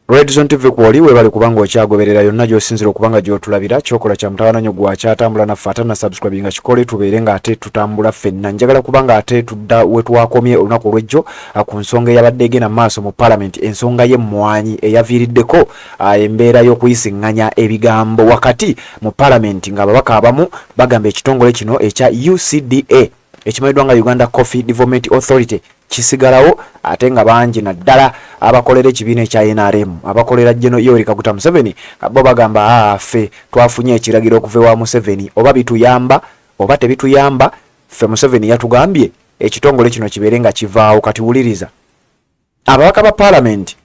Red Zone TV kwoli webale kubanga okyagoberera yonna gy'osinzira okubanga gy'otulabira kyokola kya mutawaana gwa kyatambula na fata na subscribe nga kikole tubeere nga ate tutambula ffenna njagala kubanga ate tudda we twakomye olunaku olw'ejjo ku nsonga eyabadde egenda maaso mu Parliament ensonga y'emmwanyi eyaviiriddeko embeera y'okuyisiŋŋanya ebigambo wakati mu Parliament ng'ababaka abamu bagamba ekitongole kino ekya UCDA ekimanyiddwa nga Uganda Coffee Development Authority kisigalawo ate nga bangi naddala abakolera ekibiina ekya NRM abakolera General Yoweri Kaguta Museveni bo bagamba ffe twafunye ekiragiro okuva wa Museveni oba bituyamba oba tebituyamba ffe Museveni yatugambye ekitongole kino kibeere nga kivaawo kati wuliriza ababaka ba Parliament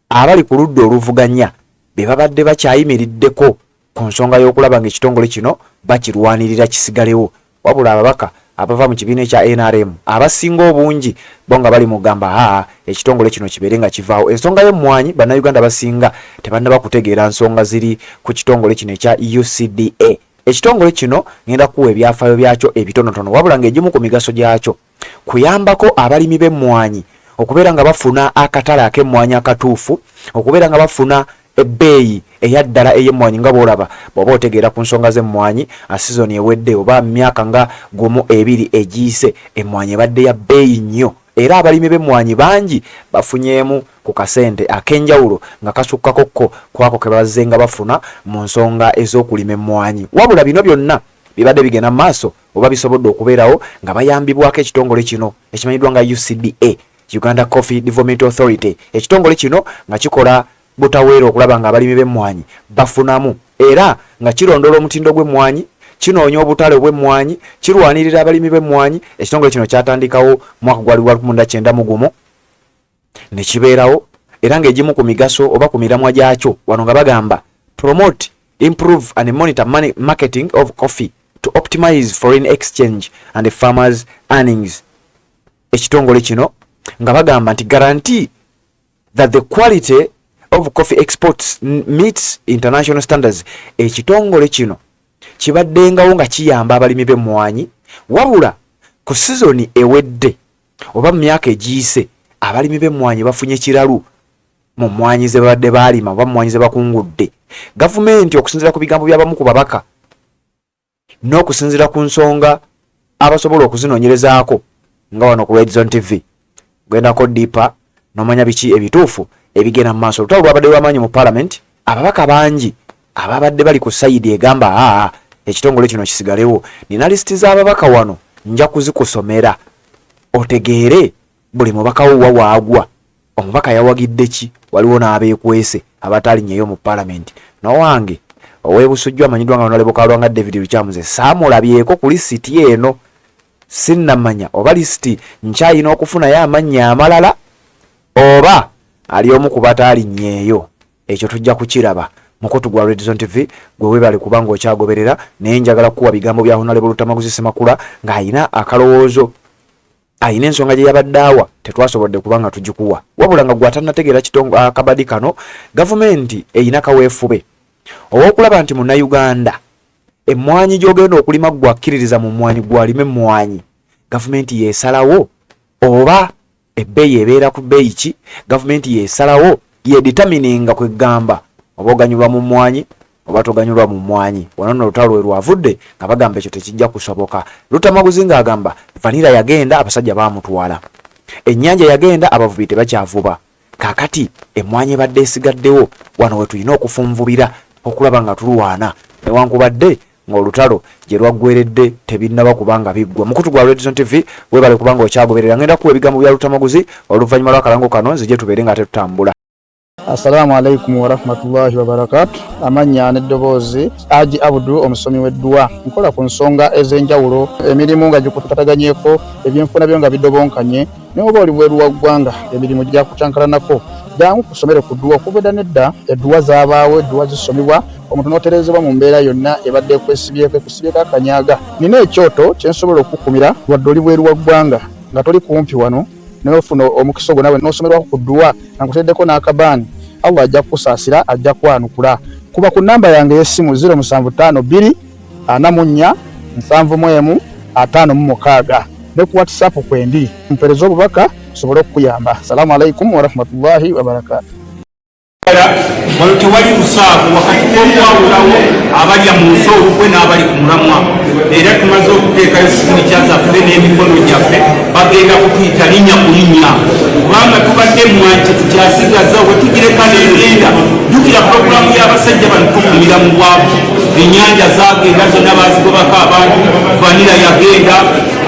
abali ku ludda oluvuganya be babadde bakyayimiriddeko ku nsonga y'okulaba nga ekitongole kino bakirwanirira kisigalewo wabula ababaka abava mu kibiina ekya NRM abasinga obungi bo nga bali mugamba ekitongole kino kibeere nga kivaawo ensonga y'emmwanyi bannayuganda basinga tebannaba kutegeera nsonga ziri ku kitongole kino ekya UCDA ekitongole kino ngenda kuwa ebyafaayo byakyo ebitonotono wabula ng'egimu ku migaso gyakyo kuyambako abalimi b'emmwanyi okubeera nga bafuna akatale ak'emmwanyi akatuufu okubeera nga bafuna ebbeeyi eyaddala ey'emmwanyi nga bw'olaba bw'oba otegeera ku nsonga z'emmwanyi season ewedde oba myaka nga gumu ebiri egiyise emmwanyi ebadde ya bbeeyi nnyo era abalimi b'emmwanyi bangi bafunyeemu ku kasente ak'enjawulo nga kasukkakokko kwako ke bazze nga bafuna mu nsonga ez'okulima emmwanyi wabula bino byonna bibadde bigenda maaso oba bisobodde okubeerawo nga bayambibwako ekitongole kino ekimanyiddwa nga UCDA Uganda Coffee Development Authority ekitongole kino nga kikola butaweera okulaba nga abalimi b'emmwanyi bafunamu era nga kirondoola omutindo gw'emmwanyi kinoonya obutale bw'emmwanyi kirwanirira abalimi b'emmwanyi ekitongole kino kyatandikawo mwaka gwali gwa 1991 ne kibeerawo era ng'egimu ku migaso oba ku miramwa gyakyo wano nga bagamba promote improve and monitor marketing of coffee to optimize foreign exchange and farmers earnings ekitongole kino nga bagamba nti guarantee that the quality of coffee exports meets international standards ekitongole kino kibaddengawo nga kiyamba abalimi b'emmwanyi wabula ku sizoni ewedde oba mu myaka egiyise abalimi b'emmwanyi bafunye kiralu mu mmwanyi ze babadde baalima oba mmwanyi ze bakungudde gavumenti okusinziira ku bigambo by'abamu ku babaka n'okusinziira ku nsonga abasobola okuzinoonyerezaako nga wano ku Red Zone TV gwendako dipa n'omanya biki ebituufu ebigenda mu maaso olutalo lwabadde lw'amaanyi mu Parliament ababaka bangi ababadde bali ku sayidi egamba ekitongole kino kisigalewo nina lisiti z'ababaka wano nja kuzikusomera otegeere buli mubaka wuwa waagwa omubaka yawagidde ki waliwo n'abekwese abatalinnyeyo mu Parliament nowange ow'ebusujju amanyiddwa nga Honorable Kalwanga David Luchamuze saamulabyeko ku lisiti eno sinnamanya oba lisiti nkyayina okufunayo amannya amalala oba ali omu ku batalinnyeeyo ekyo tujja kukiraba mukutu gwa Red Zone TV gwe webale kubanga okyagoberera naye njagala kuwa bigambo bya Honorable Lutamaguzi Semakula ng'ayina akalowoozo ayina ensonga gye yabaddaawa tetwasobodde kubanga tugikuwa wabula nga gwatannategeera akabadi kano gavumenti eyina kaweefube ow'okulaba nti munnayuganda emmwanyi gy'ogenda okulima gwakkiririza mu mmwanyi gwalime emmwanyi gavumenti yeesalawo oba ebbeeyi ebeera ku bbeeyi ki gavumenti yeesalawo yeditamininga kwegamba oba oganyulwa mu mmwanyi oba toganyulwa mu mmwanyi wano nno olutalo lwe lwavudde nga bagamba ekyo tekijja kusoboka Lutamaguzi ng'agamba vanira yagenda abasajja baamutwala ennyanja yagenda abavubi tebakyavuba kaakati emmwanyi ebadde esigaddewo wano we tulina okufunvubira okulaba nga tulwana newankubadde ng'olutalo gye lwaggweredde tebinnaba kubanga biggwa mukutu gwa Red Zone TV webale kubanga okyagoberera ngenda kuwa ebigambo bya Lutamaguzi oluvannyuma lw'akalango kano nzije tubeere nga tetutambula. Assalamu alaikum wa rahmatullahi wa barakatuh. Amanya n'eddoboozi Aji Abudu omusomi w'eddwa nkola ku nsonga ez'enjawulo emirimu nga gikutukataganyeeko ebyenfuna byo nga bidobonkanye n'oba oli bweru wa ggwanga emirimu gya kucankalanako jangu kusomere ku ddwa okuvudda nedda eddwa zaabaawo eddwa zisomibwa omuntu n'oterezebwa mu mbeera yonna ebadde ekusibyeko akanyaaga nina ekyoto kyensobola okukumira wadde oli bweru wa ggwanga nga toli kumpi wano n'ofuna omukisa ogwo nawe n'osomerwako ku ddwa nga nkuteddeko n'akabaani Allah ajja kusaasira ajja kwanukula kuba ku namba yange y'essimu 0752 44 71 56 ne ku WhatsApp kwendi mpereza obubaka sobole okuyamba. Assalamu alaikum wa rahmatullahi wa barakatuh. wano tewali lusaago wakati w'okwawulawo abalya mu nsi olukwe n'abali ku mulamwa. Era tumaze okuteekayo sinikya zaffe n'emikono gyaffe bagenda kutuyita linnya ku linnya kubanga tubadde mmwanyi tukyasigaza we tugireka n'egenda. Jjukira pulogulaamu y'abasajja bano tukumira mu bwavu. Ennyanja zaagenda zonna baazigobako abantu, vanira yagenda,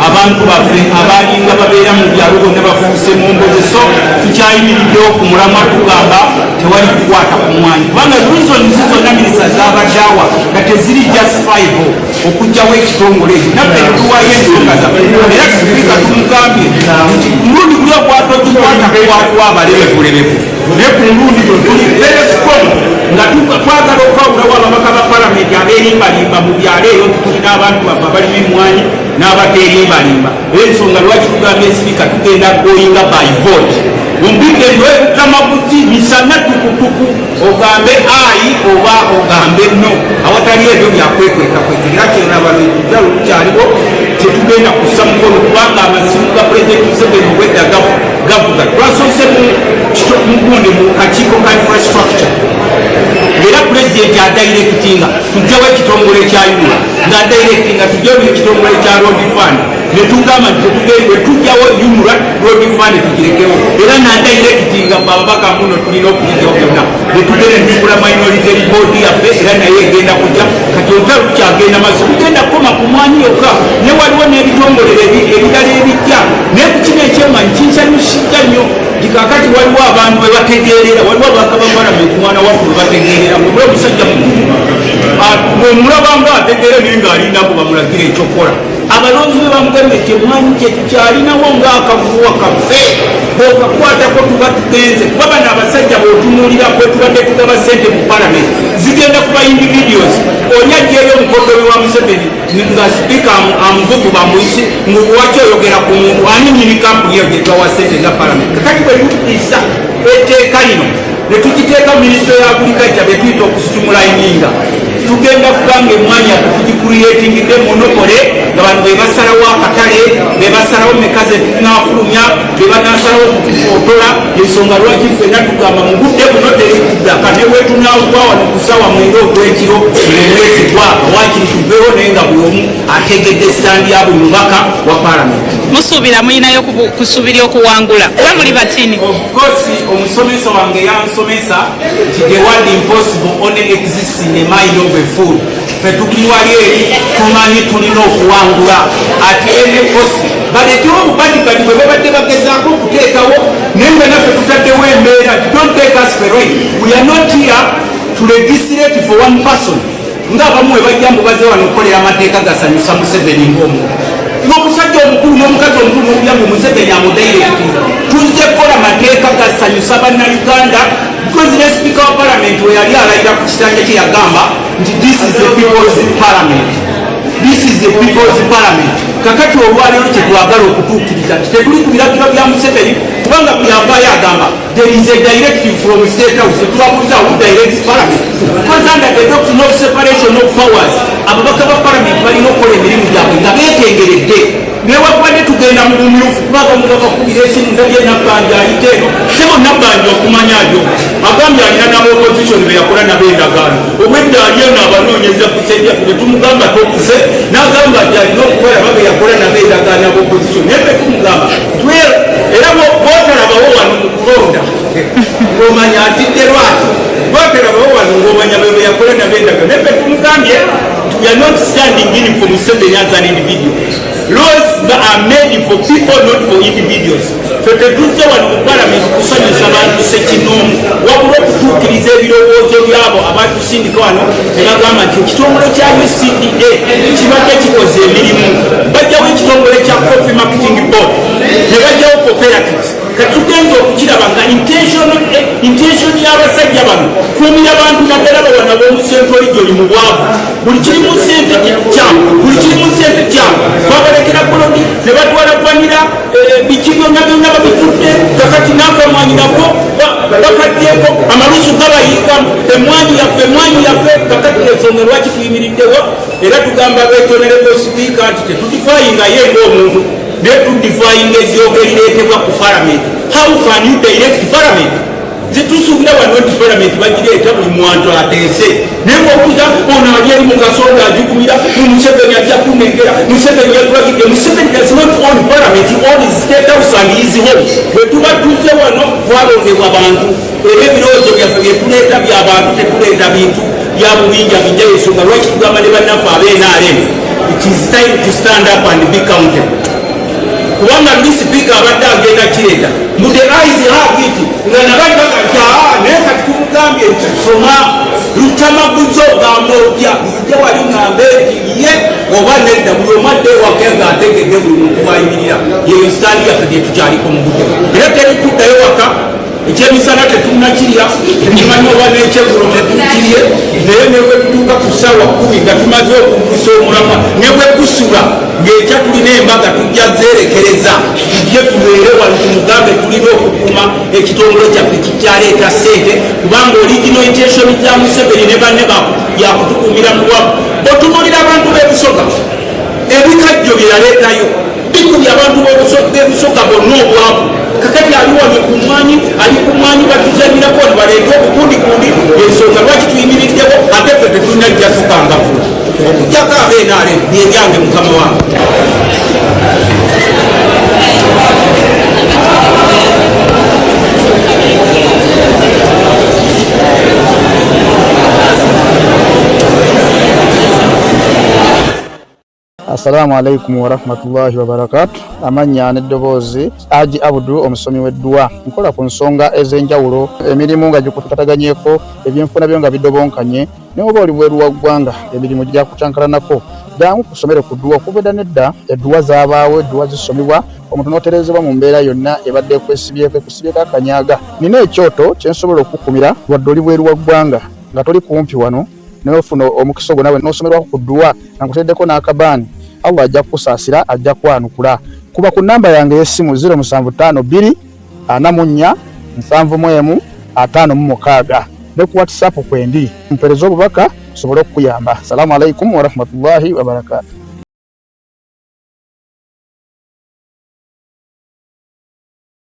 abantu baffe abalinga babeera mu byalo bonna bafuuse mu mboze. So tukyayimiriddewo ku mulamwa tugamba tewali kukwata ku mmwanyi kubanga reasons zonna minisita z'abaddawa nga teziri justifiable okugjawo ekitongole naffe netuwayo ensonga zaffe. Era tukulika tumugambye nti mulundi guli okwatogikwata kwaliwo abalebevulebevu naye ku mulundi gwe tuli very strong nga twagala okwawulawo ababaka ba palamenti abeerimbalimba mu byalo eyo tulina abantu baffe abalimu emmwanyi n'abateerimbalimba. Ensonga lwaki tugambye esipika tugenda goyinga by vote ombikendwe kamabuti misana tukutuku ogambe ayi oba ogambe no awatali ebyo byakwekwekakwekera kyerabano ekijalo lukyaliwo kyetugenda kussa mukono kubanga amasimu ga pulezidenti Museveni obwedda gavuga. Twasoose mugundi mu kakiiko ka infrastructure era pulezidenti adairekitinga tujjawo ekitongole kya yula ngaadairekitinga tujjawo ekitongole kya road fund netugamba nti tetugende tujjawo yumula road fund tugirekewo era nadairekitinga bababaka muno tulina okuyigyawo byonna netugende ntukula minority board yaffe era naye egenda kujja kati olutalo lukyagenda maaso tugenda kukoma ku mmwanyi yokka ne waliwo n'ebitongole ebirala ebijja naye ku kino ekyemanyi kinsanyusijja nnyo kakati waliwo abantu bebategeerera waliwo abaka ba palamenti mwana waffe bebategeerera mubula omusajja mukulu omulabanga ategeere naye ng'alindaku bamulagira ekyokola. Abalonzi be bamugambye nti emmwanyi kye tukyalinawo ng'akaguwa kaffe bw'okakwatako tuba tugenze kuba bano abasajja bw'otunuulirako tubadde tugaba ssente mu palamenti zigenda kuba individuals. Oli ajjeeyo omukodowe wa Museveni nga sipiika amuvuguba muyisi lwaki oyogera ku muntu ani nyini kampuni eyo gye twawa ssente nga palamenti. Kakati bwe tutuisa etteeka lino ne tugiteeka minisitule ya agriculture bye tuyita okustimulayininga tugenda kubanga emmwanyi yaffe tugikuriyetingidde monopole nga bantu be basalawo akatale be basalawo mekaze tunafulumya be banasalawo okutufootola. Ensonga lwaki ffenna tugamba mu budde buno terikuddaka ne wetunawuka wano ku ssaawa mwenda ogw'ekiro omwezi gwaka waakiri tuveewo naye nga buli omu ategedde sitandi ya buli mubaka wa palamenti. Musuubira mulinayo kusuubira okuwangula oba muli batini? Ofcourse omusomesa wange yansomesa nti the word impossible only exists in the mind of a fool. Ffe tukiwali eri tumanyi tulina okuwangula ate ene kosi baletewo obubadibadi bwe babadde bagezaako okuteekawo naye nga naffe tutaddewo embeera don't take us for right. We are not here to legislate for one person ng'abamu we bajja mbubaze wano okukolera amateeka gasanyusa Museveni ng'omu n'omusajja omukulu n'omukazi omukulu n'omuyambi Museveni amudairekitinga tuzze kukola mateeka gasanyusa bannayuganda because ne speaker wa palamenti we yali alayira ku kitanja kye yagamba nti this is the people's parliament. This is the people's parliament. Kakati olwaleero kyetwagala okutuukiriza tetuli ku biragiro bya Museveni kubanga byavaayo agamba there is a directive from state house twabuuza who directs parliament because under the doctrine of separation of powers ababaka ba parliament balina okukola emirimu gyabwe nga beetengeredde newakubadde tugenda mu bumyufu kubanga mugabakubira esimu ndabye nabbanja ayite eno sebo nabbanja okumanya ajo agambye alina nabo opposition beyakola nabo endagaano obwedda ali eno abanoonyeza ku kyejjaffe ne tumugamba tokuze n'agamba nti alina okukola babe yakola nabo endagaano abo opposition naye fe tumugamba era bwotalabawo wano mu kulonda ng'omanya atidde lwaki bwotalabawo wano ng'omanya bebe yakola nabo endagaano naye fe tumugambye we are not standing in for Museveni as an individual. Laws are made for people, not for individuals. Fetetuzze wano mu palamenti kusanyusa abantu sekinomu wabula okutuukiriza ebirowoozo byabo abatusindika wano tebagamba nti ekitongole kya UCDA kibadde kikoze emirimu bajjawo ekitongole kya coffee marketing board ne bajjawo cooperatives katugenza okukiraba nga intention y'abasajja bano kuumira bantu naddala bawana b'omusentoli gyoli mu bwavu buli kiri mu sente kyamu buli kiri mu sente kyamu twabalekera bolodi ne batwala vanira biki byonna byonna babitudde kakati n'akamwanyi nako bakaddeko amalusu gabayiikamu emwanyi yaffe kakati ensonga lwaki tuyimiriddewo era tugamba beetonereko sipiika nti tetudifayingayo ng'omuntu naye tudifayinga ebyogero ebireetebwa ku palamenti. How can you direct parliament? Zitusuubira wano development bagireeta buli muntu ateese naye ngaokira ono ali eri mu kasonga agikumira Museveni ajja kunengera Museveni yatulagidde Museveni does not own parliament, he owns state house and his home. Bwe tuba tujje wano twalondebwa abantu era ebirowoozo byaffe bye tuleeta by'abantu tetuleeta bintu bya bubinja bijja ensonga lwaki tugamba ne bannaffe ab'NRM. It is time to stand up and be counted. Kubanga ndi sipiika abadde agenda kireeta mu the eyes have it nga nabali bagajja naye kati tumugambye nti soma lutamaguzo ogamba otya nzijja wali ngambe nti ye oba nedda buli omadde wake nga ategedde buli muntu wayimirira yeyo sitaandi yaffe gye tukyaliko mu budde era teri kuddayo waka ekyemisana tetunnakirya tetumanyi oba n'ekyeggulo tetukirye naye nebwe tutuuka ku ssaawa 10 nga tumaze okugusa omulamwa ne bwe gusula ng'ekya tulina embaga tujja zeerekereza tujje tubeere wano tumugambe tulina okukuuma ekitongole kyaffe kikyaleeta ssente kubanga original za Museveni ne banne yakutukuumira mu bwavu otunuulira abantu b'ebisoga ebikajjo bye yaleetayo bikubye abantu b'ebisoga bonna obwavu kakati ali wano ku mmwanyi batuzanirako ne baleeta obukundikundi ensonga lwaki tuyimiriddewo ate ffe tetulina jja tukangafu okujjako ab'NRM byebyange mukama wange. Assalamu alaikum warahmatullahi wabarakatuh. Amanya n'eddoboozi Haji Abudu omusomi w'eddwa. Nkola ku nsonga ez'enjawulo emirimu nga gikutukaganyeeko ebyenfuna byo nga bidobonkanye ne oba oli bweru wa ggwanga emirimu gya kucankalanako jangu kusomere ku ddwa okubeda nedda eddwa zaabaawo eddwa zisomibwa omuntu n'oterezebwa mu mbeera yonna ebadde ekwesibyeko ekusibyeko akanyaaga. Nina ekyoto kyensobola okukumira wadde oli bweru wa ggwanga nga toli kumpi wano n'ofuna omukisa ogwo nawe n'osomerwako ku ddwa nga nkuteddeko n'akabaani Allah ajja kusaasira ajja kwanukula. Kuba ku namba yange y'essimu 0752 44 71 56 ne ku WhatsApp kwendi mpereza obubaka sobole okuyamba. Assalamu alaikum warahmatullahi wabarakatuh.